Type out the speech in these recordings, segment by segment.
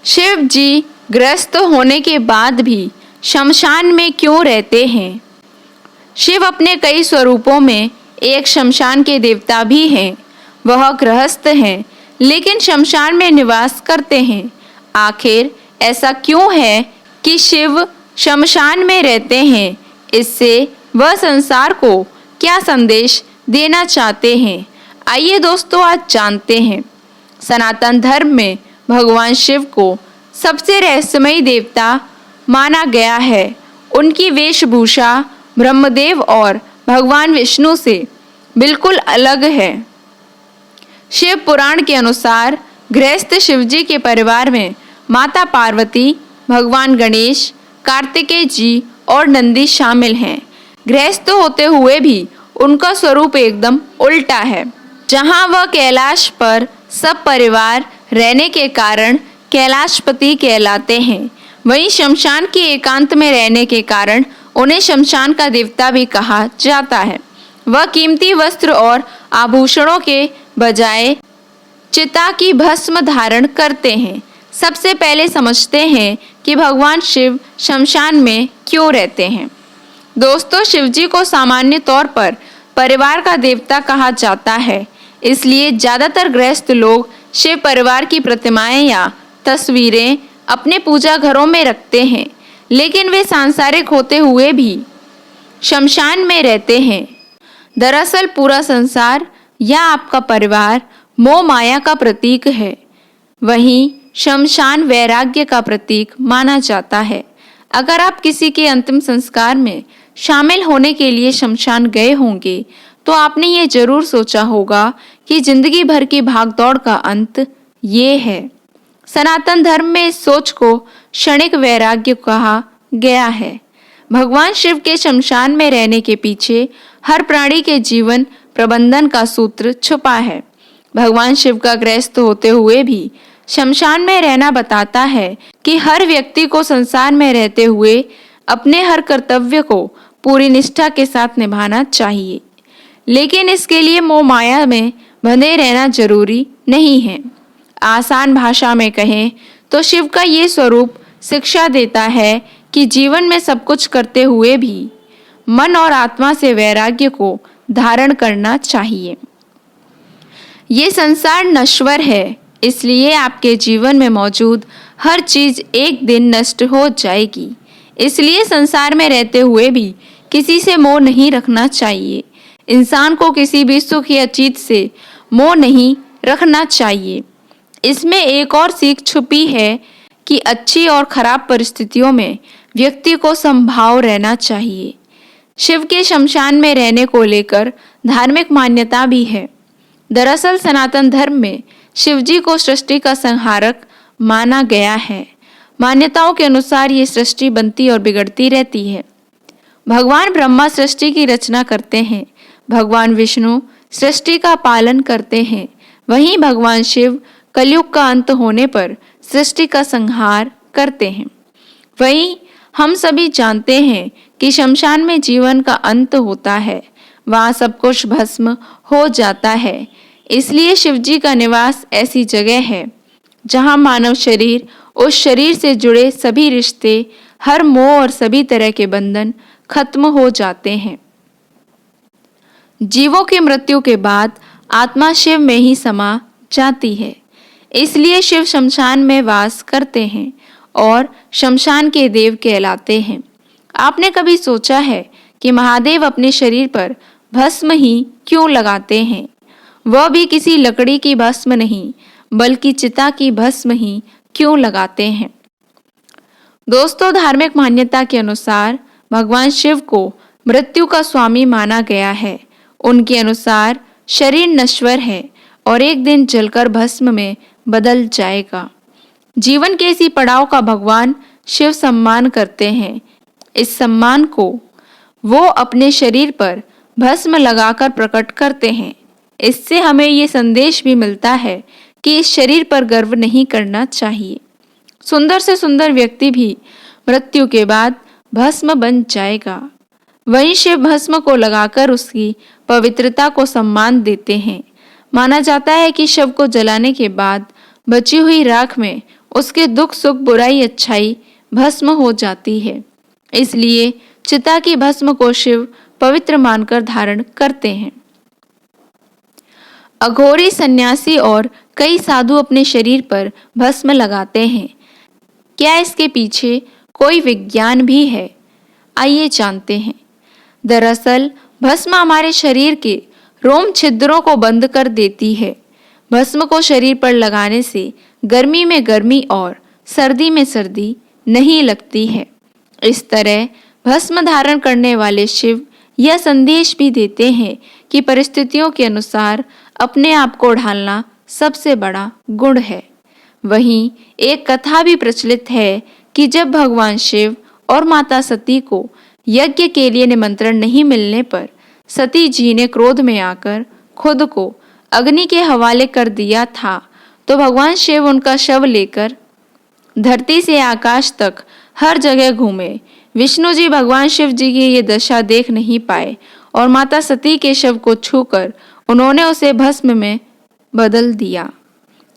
शिव जी ग्रस्त होने के बाद भी शमशान में क्यों रहते हैं? शिव अपने कई स्वरूपों में एक शमशान के देवता भी हैं। वह गृहस्थ हैं, लेकिन शमशान में निवास करते हैं। आखिर ऐसा क्यों है कि शिव शमशान में रहते हैं? इससे वह संसार को क्या संदेश देना चाहते हैं? आइए दोस्तों, आज जानते हैं। सनातन धर्म में भगवान शिव को सबसे रहस्यमयी देवता माना गया है। उनकी वेशभूषा ब्रह्मदेव और भगवान विष्णु से बिल्कुल अलग है। शिव पुराण के अनुसार गृहस्थ शिवजी के परिवार में माता पार्वती, भगवान गणेश, कार्तिकेय जी और नंदी शामिल हैं। गृहस्थ होते हुए भी उनका स्वरूप एकदम उल्टा है। जहां वह कैलाश पर सब परिवार रहने के कारण कैलाशपति कहलाते हैं, वहीं शमशान के एकांत में रहने के कारण उन्हें शमशान का देवता भी कहा जाता है। वह कीमती वस्त्र और आभूषणों के बजाय चिता की भस्म धारण करते हैं। सबसे पहले समझते हैं कि भगवान शिव शमशान में क्यों रहते हैं। दोस्तों, शिवजी को सामान्य तौर पर परिवार का देवता कहा जाता है, इसलिए ज़्यादातर गृहस्थ लोग शिव परिवार की प्रतिमाएं या तस्वीरें अपने पूजा घरों में रखते हैं, लेकिन वे सांसारिक होते हुए भी शमशान में रहते हैं। दरअसल पूरा संसार या आपका परिवार मोह माया का प्रतीक है, वहीं शमशान वैराग्य का प्रतीक माना जाता है। अगर आप किसी के अंतिम संस्कार में शामिल होने के लिए शमशान गए होंगे, तो आपने ये जरूर सोचा होगा कि जिंदगी भर की भागदौड़ का अंत ये है। सनातन धर्म में इस सोच को क्षणिक वैराग्य कहा गया है। भगवान शिव के शमशान में रहने के पीछे हर प्राणी के जीवन प्रबंधन का सूत्र छुपा है। भगवान शिव का गृहस्थ होते हुए भी शमशान में रहना बताता है कि हर व्यक्ति को संसार में रहते हुए अपने हर कर्तव्य को पूरी निष्ठा के साथ निभाना चाहिए, लेकिन इसके लिए मोह माया में बंधे रहना जरूरी नहीं है। आसान भाषा में कहें तो शिव का ये स्वरूप शिक्षा देता है कि जीवन में सब कुछ करते हुए भी मन और आत्मा से वैराग्य को धारण करना चाहिए। ये संसार नश्वर है, इसलिए आपके जीवन में मौजूद हर चीज एक दिन नष्ट हो जाएगी। इसलिए संसार में रहते हुए भी किसी से मोह नहीं रखना चाहिए। इंसान को किसी भी सुख या चीज से मोह नहीं रखना चाहिए। इसमें एक और सीख छुपी है कि अच्छी और खराब परिस्थितियों में व्यक्ति को संभाव रहना चाहिए। शिव के शमशान में रहने को लेकर धार्मिक मान्यता भी है। दरअसल सनातन धर्म में शिवजी को सृष्टि का संहारक माना गया है। मान्यताओं के अनुसार ये सृष्टि बनती और बिगड़ती रहती है। भगवान ब्रह्मा सृष्टि की रचना करते हैं, भगवान विष्णु सृष्टि का पालन करते हैं, वहीं भगवान शिव कलयुग का अंत होने पर सृष्टि का संहार करते हैं। वहीं हम सभी जानते हैं कि शमशान में जीवन का अंत होता है, वहाँ सब कुछ भस्म हो जाता है। इसलिए शिवजी का निवास ऐसी जगह है जहाँ मानव शरीर, उस शरीर से जुड़े सभी रिश्ते, हर मोह और सभी तरह के बंधन खत्म हो जाते हैं। जीवों की मृत्यु के बाद आत्मा शिव में ही समा जाती है, इसलिए शिव शमशान में वास करते हैं और शमशान के देव कहलाते हैं। आपने कभी सोचा है कि महादेव अपने शरीर पर भस्म ही क्यों लगाते हैं? वह भी किसी लकड़ी की भस्म नहीं, बल्कि चिता की भस्म ही क्यों लगाते हैं? दोस्तों, धार्मिक मान्यता के अनुसार भगवान शिव को मृत्यु का स्वामी माना गया है। उनके अनुसार शरीर नश्वर है और एक दिन जलकर भस्म में बदल जाएगा। जीवन के इसी पड़ाव का भगवान शिव सम्मान करते हैं। इस सम्मान को वो अपने शरीर पर भस्म लगाकर प्रकट करते हैं। इससे हमें ये संदेश भी मिलता है कि इस शरीर पर गर्व नहीं करना चाहिए। सुंदर से सुंदर व्यक्ति भी मृत्यु के बाद भस्म बन जाएगा। वहीं शिव भस्म को लगाकर उसकी पवित्रता को सम्मान देते हैं। माना जाता है कि शव को जलाने के बाद बची हुई राख में उसके दुख सुख बुराई अच्छाई भस्म हो जाती है। इसलिए चिता की भस्म को शिव पवित्र मानकर धारण करते हैं। अघोरी, सन्यासी और कई साधु अपने शरीर पर भस्म लगाते हैं। क्या इसके पीछे कोई विज्ञान भी है? आइए जानते हैं। दरअसल भस्म हमारे शरीर के रोम छिद्रों को बंद कर देती है। भस्म को शरीर पर लगाने से गर्मी में गर्मी और सर्दी में सर्दी नहीं लगती है। इस तरह भस्म धारण करने वाले शिव यह संदेश भी देते हैं कि परिस्थितियों के अनुसार अपने आप को ढालना सबसे बड़ा गुण है। वहीं एक कथा भी प्रचलित है कि जब भगवान शिव और माता सती को यज्ञ के लिए निमंत्रण नहीं मिलने पर सती जी ने क्रोध में आकर खुद को अग्नि के हवाले कर दिया था, तो भगवान शिव उनका शव लेकर धरती से आकाश तक हर जगह घूमे। विष्णु जी भगवान शिव जी की ये दशा देख नहीं पाए और माता सती के शव को छूकर उन्होंने उसे भस्म में बदल दिया।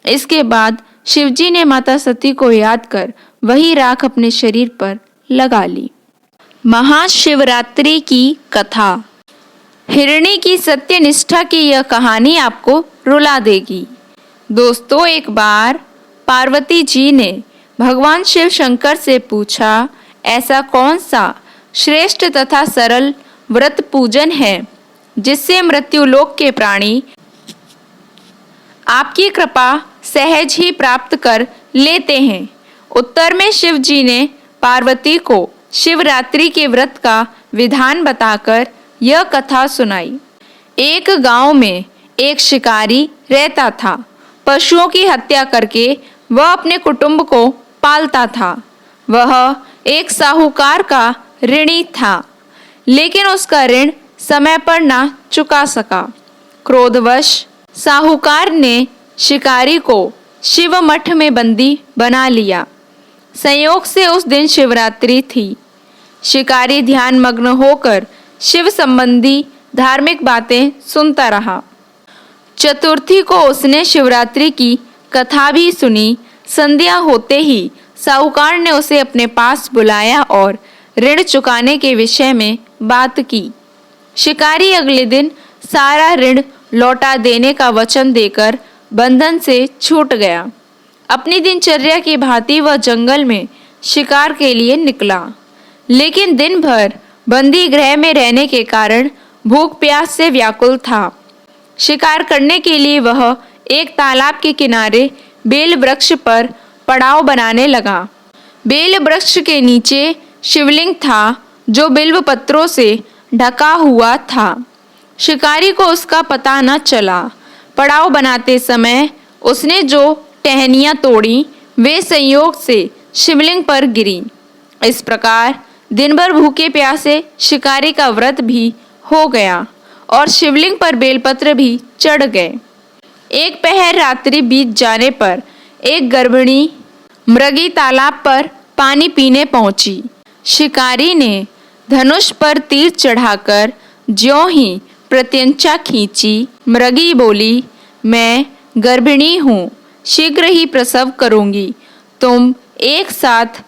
इसके बाद शिवजी ने माता सती को याद कर वही राख अपने शरीर पर लगा ली। महाशिवरात्रि की कथा। हिरणी की सत्य निष्ठा की यह कहानी आपको रुला देगी। दोस्तों, एक बार पार्वती जी ने भगवान शिव शंकर से पूछा, ऐसा कौन सा श्रेष्ठ तथा सरल व्रत पूजन है जिससे मृत्युलोक के प्राणी आपकी कृपा सहज ही प्राप्त कर लेते हैं। उत्तर में शिव जी ने पार्वती को शिवरात्रि के व्रत का विधान बताकर यह कथा सुनाई। एक गांव में एक शिकारी रहता था। पशुओं की हत्या करके वह अपने कुटुंब को पालता था। वह एक साहूकार का ऋणी था, लेकिन उसका ऋण समय पर ना चुका सका। क्रोधवश साहूकार ने शिकारी को शिव मठ में बंदी बना लिया। संयोग से उस दिन शिवरात्रि थी। शिकारी ध्यान मग्न होकर शिव संबंधी धार्मिक बातें सुनता रहा। चतुर्थी को उसने शिवरात्रि की कथा भी सुनी। संध्या होते ही साहूकार ने उसे अपने पास बुलाया और ऋण चुकाने के विषय में बात की। शिकारी अगले दिन सारा ऋण लौटा देने का वचन देकर बंधन से छूट गया। अपनी दिनचर्या की भांति वह जंगल में शिकार के लिए निकला, लेकिन दिन भर बंदी गृह में रहने के कारण भूख प्यास से व्याकुल था। शिकार करने के लिए वह एक तालाब के किनारे बेल वृक्ष पर पड़ाव बनाने लगा। बेल वृक्ष के नीचे शिवलिंग था, जो बिल्व पत्रों से ढका हुआ था। शिकारी को उसका पता न चला। पड़ाव बनाते समय उसने जो टहनियाँ तोड़ी वे संयोग से शिवलिंग पर गिरी। इस प्रकार दिन भर भूखे प्यासे शिकारी का व्रत भी हो गया और शिवलिंग पर बेलपत्र भी चढ़ गए। एक पहर रात्रि बीत जाने पर एक गर्भिणी मृगी तालाब पर पानी पीने पहुंची। शिकारी ने धनुष पर तीर चढ़ाकर ज्यों ही प्रत्यंचा खींची, मृगी बोली, मैं गर्भिणी हूँ, शीघ्र ही प्रसव करूँगी। तुम एक साथ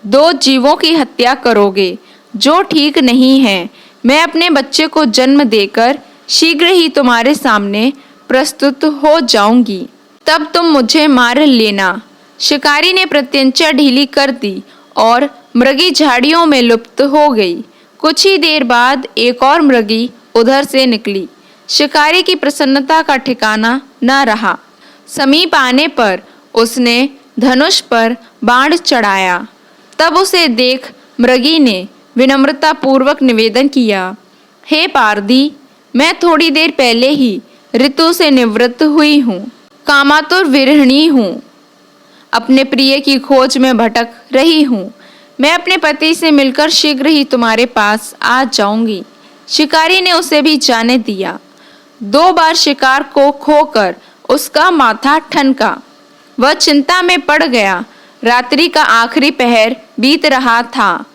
2 जीवों की हत्या करोगे, जो ठीक नहीं है। मैं अपने बच्चे को जन्म देकर शीघ्र ही तुम्हारे सामने प्रस्तुत हो जाऊंगी, तब तुम मुझे मार लेना। शिकारी ने प्रत्यंचा ढीली कर दी और मृगी झाड़ियों में लुप्त हो गई। कुछ ही देर बाद एक और मृगी उधर से निकली। शिकारी की प्रसन्नता का ठिकाना न रहा। समीप आने पर उसने धनुष पर बाण चढ़ाया। तब उसे देख मृगी ने विनम्रता पूर्वक निवेदन किया, हे पारदी, मैं थोड़ी देर पहले ही ऋतु से निवृत्त हुई हूँ, कामातुर विरहिणी हूँ, अपने प्रिय की खोज में भटक रही हूँ। मैं अपने पति से मिलकर शीघ्र ही तुम्हारे पास आ जाऊंगी। शिकारी ने उसे भी जाने दिया। 2 बार शिकार को खोकर उसका माथा ठनका। वह चिंता में पड़ गया। रात्रि का आखिरी पहर बीत रहा था।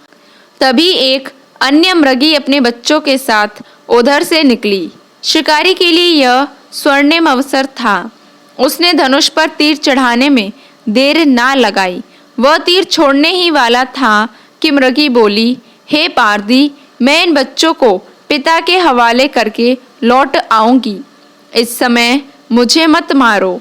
तभी एक अन्य मृगी अपने बच्चों के साथ उधर से निकली। शिकारी के लिए यह स्वर्णिम अवसर था। उसने धनुष पर तीर चढ़ाने में देर ना लगाई। वह तीर छोड़ने ही वाला था कि मृगी बोली, हे पारदी, मैं इन बच्चों को पिता के हवाले करके लौट आऊंगी। इस समय मुझे मत मारो।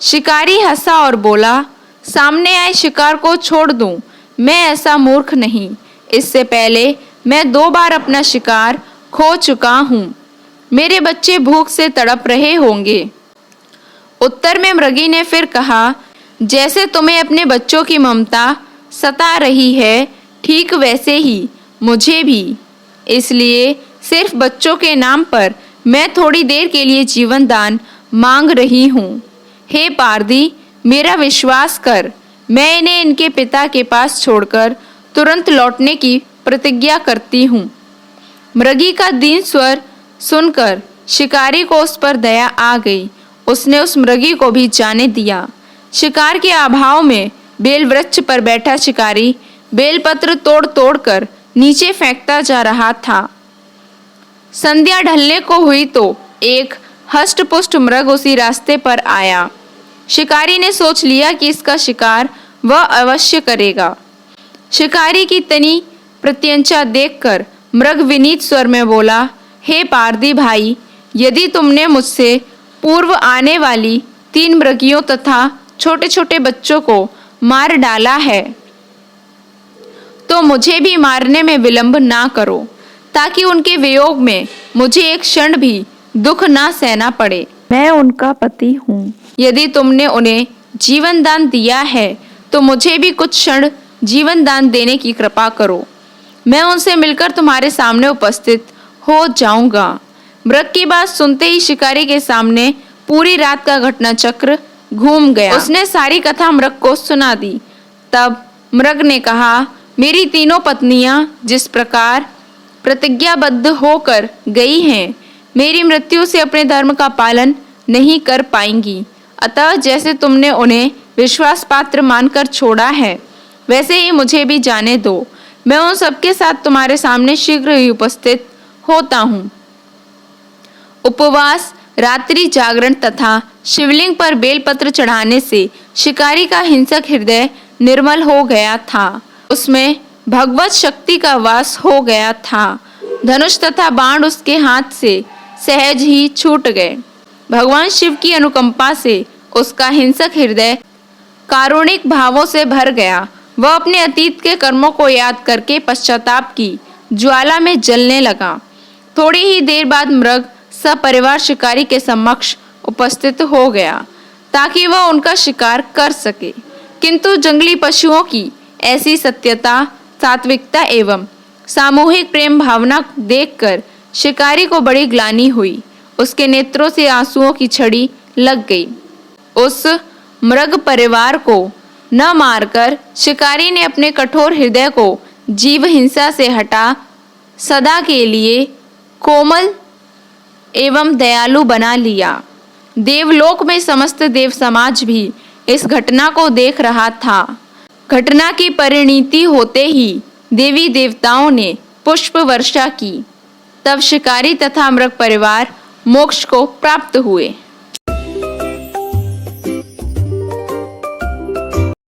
शिकारी हंसा और बोला, सामने आए शिकार को छोड़ दूं? मैं ऐसा मूर्ख नहीं। इससे पहले मैं 2 बार अपना शिकार खो चुका हूँ। मेरे बच्चे भूख से तड़प रहे होंगे। उत्तर में मृगी ने फिर कहा, जैसे तुम्हें अपने बच्चों की ममता सता रही है, ठीक वैसे ही मुझे भी। इसलिए सिर्फ बच्चों के नाम पर मैं थोड़ी देर के लिए जीवन दान मांग रही हूँ। हे पारदी, मेरा विश्वास कर, मैं इन्हें इनके पिता के पास छोड़कर तुरंत लौटने की प्रतिज्ञा करती हूँ। मृगी का दीन स्वर सुनकर शिकारी को उस पर दया आ गई। उसने उस मृगी को भी जाने दिया। शिकार के अभाव में बेल वृक्ष पर बैठा शिकारी बेलपत्र तोड़ तोड़ कर नीचे फेंकता जा रहा था। संध्या ढलने को हुई तो एक हष्टपुष्ट मृग उसी रास्ते पर आया। शिकारी ने सोच लिया कि इसका शिकार वह अवश्य करेगा। शिकारी की तनी प्रत्यंचा देखकर मृग विनीत स्वर में बोला, हे पारदी भाई, यदि तुमने मुझसे पूर्व आने वाली 3 मृगियों तथा छोटे छोटे बच्चों को मार डाला है तो मुझे भी मारने में विलंब ना करो, ताकि उनके वियोग में मुझे एक क्षण भी दुख ना सहना पड़े। मैं उनका पति हूँ। यदि तुमने उन्हें जीवन दान दिया है तो मुझे भी कुछ क्षण जीवन दान देने की कृपा करो। मैं उनसे मिलकर तुम्हारे सामने उपस्थित हो जाऊंगा। मृग की बात सुनते ही शिकारी के सामने पूरी रात का घटना चक्र घूम गया। उसने सारी कथा मृग को सुना दी। तब मृग ने कहा, मेरी 3 पत्नियां जिस प्रकार प्रतिज्ञाबद्ध होकर गई हैं, मेरी मृत्यु से अपने धर्म का पालन नहीं कर पाएंगी। अतः जैसे तुमने उन्हें विश्वास पात्र मानकर छोड़ा है, वैसे ही मुझे भी जाने दो। मैं उन सबके साथ तुम्हारे सामने शीघ्र ही उपस्थित होता हूँ। उपवास, रात्रि जागरण तथा शिवलिंग पर बेलपत्र चढ़ाने से शिकारी का हिंसक हृदय निर्मल हो गया था। उसमें भगवत शक्ति का वास हो गया था। धनुष तथा बाण उसके हाथ से सहज ही छूट गए। भगवान शिव की अनुकंपा से उसका हिंसक हृदय कारुणिक भावों से भर गया। वह अपने अतीत के कर्मों को याद करके पश्चाताप की ज्वाला में जलने लगा। थोड़ी ही देर बाद मृग सपरिवार शिकारी के समक्ष उपस्थित हो गया ताकि वह उनका शिकार कर सके। किंतु जंगली पशुओं की ऐसी सत्यता, सात्विकता एवं सामूहिक प्रेम भावना देखकर शिकारी को बड़ी ग्लानि हुई। उसके नेत्रों से आंसुओं की छड़ी लग गई। उस मृग परिवार को न मारकर शिकारी ने अपने कठोर हृदय को जीव हिंसा से हटा सदा के लिए कोमल एवं दयालु बना लिया। देवलोक में समस्त देव समाज भी इस घटना को देख रहा था। घटना की परिणति होते ही देवी देवताओं ने पुष्प वर्षा की। तब शिकारी तथा मृग परिवार मोक्ष को प्राप्त हुए।